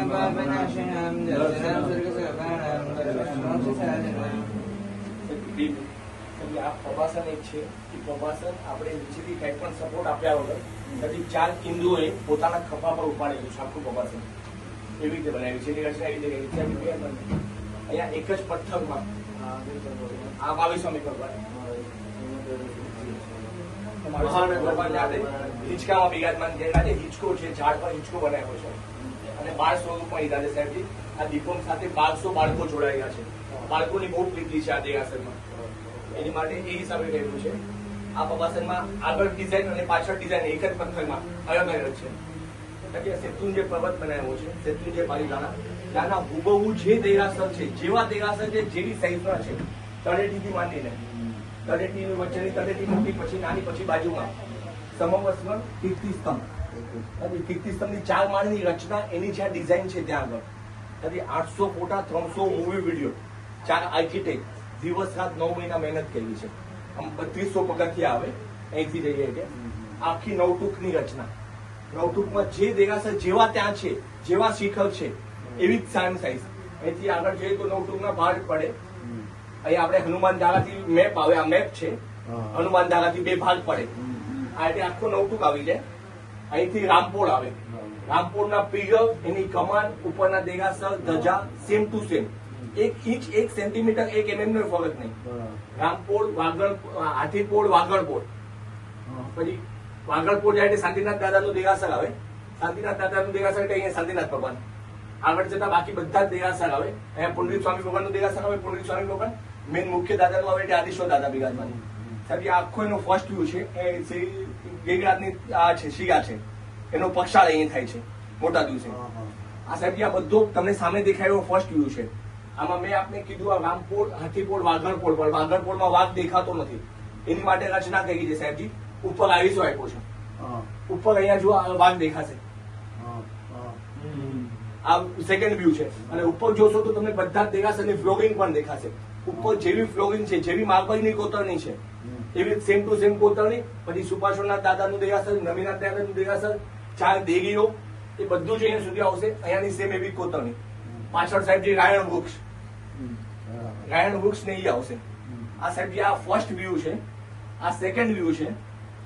પ્રભાસન એક છે કે પ્રભાસન આપણે નીચેથી કંઈ પણ સપોર્ટ આપ્યા વગર પછી 4 ઇન્દુઓએ પોતાના ખભા પર ઉપાડેલું છે આખું પ્રભાસન એવી રીતે બનાવ્યું છે. એની રચના એવી રીતે અહીંયા એક જ પથ્થરમાં આ 22મી ભગવાન હિંચકામાં બિરાજમાન આજે હિંચકો છે, ઝાડ પર હિંચકો બનાવ્યો છે અને બાળ સ્વરૂપમાં ઈરાદે સાહેબજી આ દીપમ સાથે 1200 બાળકો જોડાયેલા છે. બાળકોની બહુ પ્રીતિ છે આ દેરાસરમાં, એની માટે એ હિસાબે કહેલું છે. આ પ્રભાસનમાં આગળ ડિઝાઇન અને પાછળ ડિઝાઇન એક જ પથ્થરમાં અલગ અલગ છે. શેત્રુંજય પર્વત બનાવ્યો છે, શેત્રુંજય પાલીતાણા ત્યાંના હુબહુ જે દેરાસર છે, જેવા દેરાસર છે, જેવી સાઈઝના છે, તળેટીથી માંડીને તળેટીની વચ્ચેની તળેટી મોટી, પછી નાની, પછી બાજુમાં સમવસ્ત્ર કીર્તિસ્તંભ. કીર્તિસ્તંભની 4 માળની રચના, એની જે ડિઝાઇન છે ત્યાં આગળ 800 ફોટા, 300 મૂવી વિડીયો, 4 આર્કિટેક્ટ દિવસ રાત 9 મહિના મહેનત કરી છે. આમ 3200 પગથિયા આવે અહીંથી જઈએ કે આખી નવટૂકની રચના. નવટૂકમાં જે દેરાસર જેવા ત્યાં છે, જેવા શિખર છે, એવી જ સેમ સાઈઝ. અહીંથી આગળ જઈએ તો નવટૂકના ભાગ પડે. અહીંયા આપણે હનુમાન ધારાથી મેપ આવે, આ મેપ છે, હનુમાન ધારાથી 2 ભાગ પડે. આ એટલે આખો નવટૂક આવી જાય. અહીંથી રામપોળ આવે, રામપોળના પિલર, એની કમાન, ઉપરના દેરાસર, ધજા same to same, 1 inch 1 centimetre 1 mm નો ફરક નહીં. રામપોળ, હાથીપોળ, વાગડપોળ. પછી વાગડપોળ જાય એટલે શાંતિનાથ દાદાનું દેરાસર આવે. શાંતિનાથ દાદાનું દેરાસર એટલે અહીંયા શાંતિનાથ ભગવાન. આગળ જતા બાકી બધા જ દેરાસર આવે. અહીંયા પુંડરીક સ્વામી ભગવાનનું દેરાસર આવે. પુંડરીક સ્વામી ભગવાન મેન મુખ્ય દાદાનું આવે એટલે આદિશ્વર દાદા બિરાજમાન. સાહેબ આખો એનો ફર્સ્ટ વ્યૂ છે. એ ગિરિરાજની આ છે, શિયા છે, એનો પક્ષાળ અહીંયા થાય છે મોટા દિવસે. આ સાહેબ આ બધો તમને સામે દેખાય એવો ફર્સ્ટ વ્યૂ છે. આમાં મેં આપને કીધું આ રામપોળ, હાથીપોળ, વાગડપોળ, પણ વાગડપોળમાં વાઘ દેખાતો નથી. એની માટે રચના કરી છે સાહેબજી. ઉપર આવીશો આપ્યો છે, ઉપર અહીંયા જો વાઘ દેખાશે. આ સેકન્ડ વ્યૂ છે. અને ઉપર જોશો તો તમને બધા જ દેરાસરની ફ્લોરિંગ પણ દેખાશે. ઉપર જેવી ફ્લોરિંગ છે, જેવી માર્બલની કોતરણી છે, એવી સેમ ટુ સેમ કોતરણી. પછી સુપાર્શ્વનાથ દાદાનું દેરાસર, નવીનાથ દાદાનું દેરાસર, 4 દેવીઓ, એ બધું જ અહીંયા સુધી આવશે. અહીંયાની સેમ એવી કોતરણી. પાછળ સાહેબજી રાયણ વૃક્ષ, રાયણ વૃક્ષ ને એ આવશે. આ સાહેબજી આ ફર્સ્ટ વ્યૂ છે, આ સેકન્ડ વ્યૂ છે.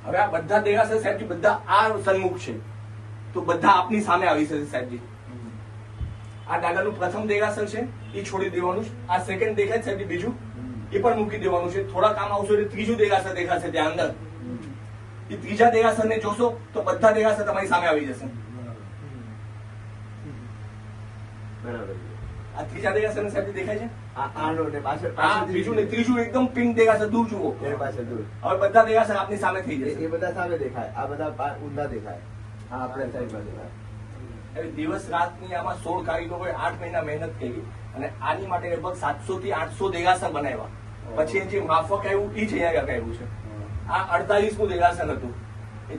હવે આ બધા દેરાસર સાહેબજી બધા આ સન્મુખ છે, તો બધા આપની સામે આવી શકે સાહેબજી. આ દાદાનું પ્રથમ દેરાસર છે, એ છોડી દેવાનું છે. આ સેકન્ડ દેખાય સાહેબજી, બીજું એ પણ મૂકી દેવાનું છે. થોડા કામ આવશે એટલે ત્રીજું દેરાસર દેખાશે ત્યાં અંદર. એ ત્રીજા દેરાસર ને જોશો તો બધા દેરાસર તમારી સામે આવી જશે. બરાબર. આ ત્રીજા દેરાસર સાહેબ દેખાય છે. આનો ને પાછળ બીજું ને ત્રીજું એકદમ પિંક દેરાસર દૂર જુઓ. એ પાછળ દૂર. હવે બધા દેરાસર આપની સામે થઈ જશે. એ બધા સામે દેખાય, આ બધા ઊંધા દેખાય. આ આપણે સાઈડમાં દેખાય. દિવસ રાતની આમાં 16 કારીગરોએ 8 મહિના મહેનત કરી અને આની માટે લગભગ 700 થી 800 દેરાસર બનાવ્યા. પછી જે માફક આવ્યું એ જ અહીંયા આવ્યું છે. આ 48મું દેરાસર હતું.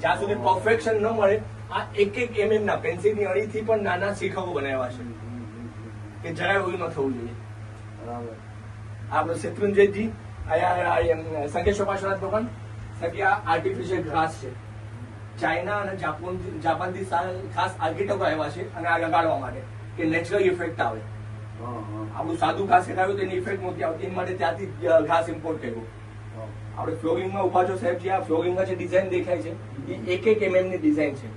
જ્યાં સુધી પરફેક્શન ન મળે આ 1 mm ના પેન્સિલની અણીથી પણ નાના શિખરો બનાવ્યા છે કે જરાય એવું ન થવું જોઈએ. આપણે શેત્રુંજયજી અહીંયા સંકેશ્વર પાર્શ્વનાથ ભગવાન સાહેબ આ આર્ટિફિશિયલ ઘાસ છે. ચાઇના અને જાપાનથી ખાસ આર્કિટેક્ટો આવ્યા છે અને આ લગાડવા માટે કે નેચરલ ઇફેક્ટ આવે. આપણું સાદું ઘાસ લગાવ્યું તેની ઇફેક્ટ નહોતી આવતી, એની માટે ત્યાંથી ઘાસ ઇમ્પોર્ટ કર્યું. આપણે ફ્લોરિંગમાં ઉભા છો સાહેબ, જે આ ફ્લોરિંગમાં જે ડિઝાઇન દેખાય છે એ 1 mm ની ડિઝાઇન છે.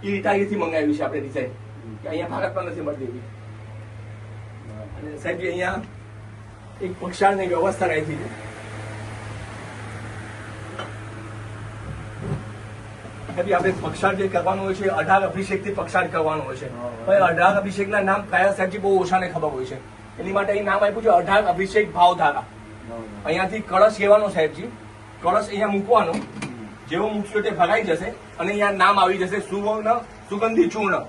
એ ઇટાલીથી મંગાવી છે આપણે ડિઝાઇન, કે અહીંયા ભારતમાં નથી મળતી એવી. અને સાહેબ અહીંયા એક પક્ષાળની વ્યવસ્થા રાખી છે. આપણે પક્ષાળ જે કરવાનું હોય છે 18 અભિષેક થી પક્ષાળ કરવાનું હોય છે. 18 અભિષેકના નામ કયા સાહેબજી બહુ ઓછાને ખબર હોય છે. એની માટે અહીં નામ આપ્યું છે 18 અભિષેક ભાવધારા. અહીંયાથી કળશ લેવાનો સાહેબજી, કળશ અહીંયા મૂકવાનો, જેવો મૂકશો તે ભરાઈ જશે અને અહીંયા નામ આવી જશે સુવર્ણ સુગંધી ચૂર્ણ.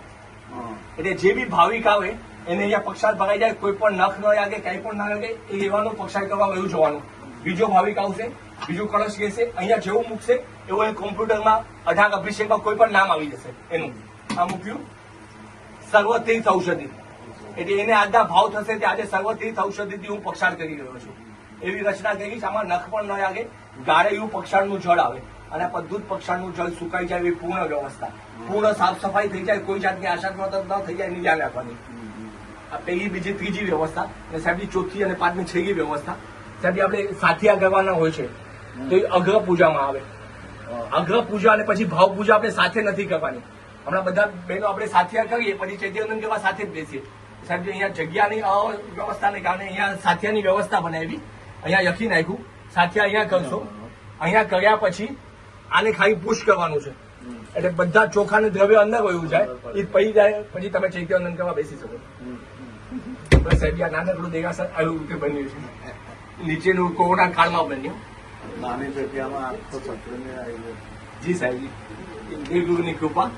એટલે જે બી ભાવિક આવે એને અહીંયા પક્ષાળ ભરાઈ જાય, કોઈ પણ નખ ન લાગે, કઈ પણ ના લાગે, એ લેવાનું પક્ષાળ કરવા એવું જોવાનું. બીજો ભાવિક આવશે, બીજું કળશ લેશે, અહીંયા જેવું મૂકશે એવું એ કોમ્પ્યુટરમાં 18 અભિષેકમાં કોઈ પણ નામ આવી જશે એનું. આ મૂક્યું સર્વતીર્થ ઔષધિ, એટલે એને આજના ભાવ થશે કે આજે સર્વતીર્થ ઔષધિથી હું પક્ષાળ કરી રહ્યો છું. એવી રચના કરી છે. આમાં નખ પણ ન લાગે, ગાળે એવું પક્ષાળનું જળ આવે અને બધું જ પક્ષાનું જળ સુકાઈ જાય એવી પૂર્ણ વ્યવસ્થા, પૂર્ણ સાફ સફાઈ થઈ જાય, કોઈ જાતની આશાસ્પદ ન થઈ જાય એની ધ્યાન રાખવાની. આ પહેલી, બીજી, ત્રીજી વ્યવસ્થા અને સાહેબની ચોથી અને પાંચમી, છેલ્લી વ્યવસ્થા. સાહેબ આપણે સાથિયા કરવાના હોય છે તો એ અગ્ર પૂજામાં આવે. અગ્ર પૂજા અને પછી ભાવ પૂજા આપણે સાથે નથી કરવાની. હમણાં બધા બહેનો આપણે સાથિયા કરીએ પછી ચૈત્યવંદન કરવા સાથે જ બેસીએ. સાહેબ અહીંયા જગ્યાની વ્યવસ્થાને કારણે અહીંયા સાથિયાની વ્યવસ્થા બનાવી, અહીંયા લખી નાખ્યું સાથિયા અહીંયા કરશો. અહીંયા કર્યા પછી આને ખાલી પુશ કરવાનું છે એટલે બધા ચોખાનું દ્રવ્ય અંદર વયું જાય, એ પડી જાય પછી તમે ચૈત્યવંદન કરવા બેસી શકો. બસ સાહેબ આ નાનકડું દેરાસર આવી રીતે બન્યું છે. નીચેનું કોરોના કાળમાં બન્યું. નાની જગ્યામાં આખો સત્રને આવી જી સાહેબજી, દેવગુરુની કૃપા.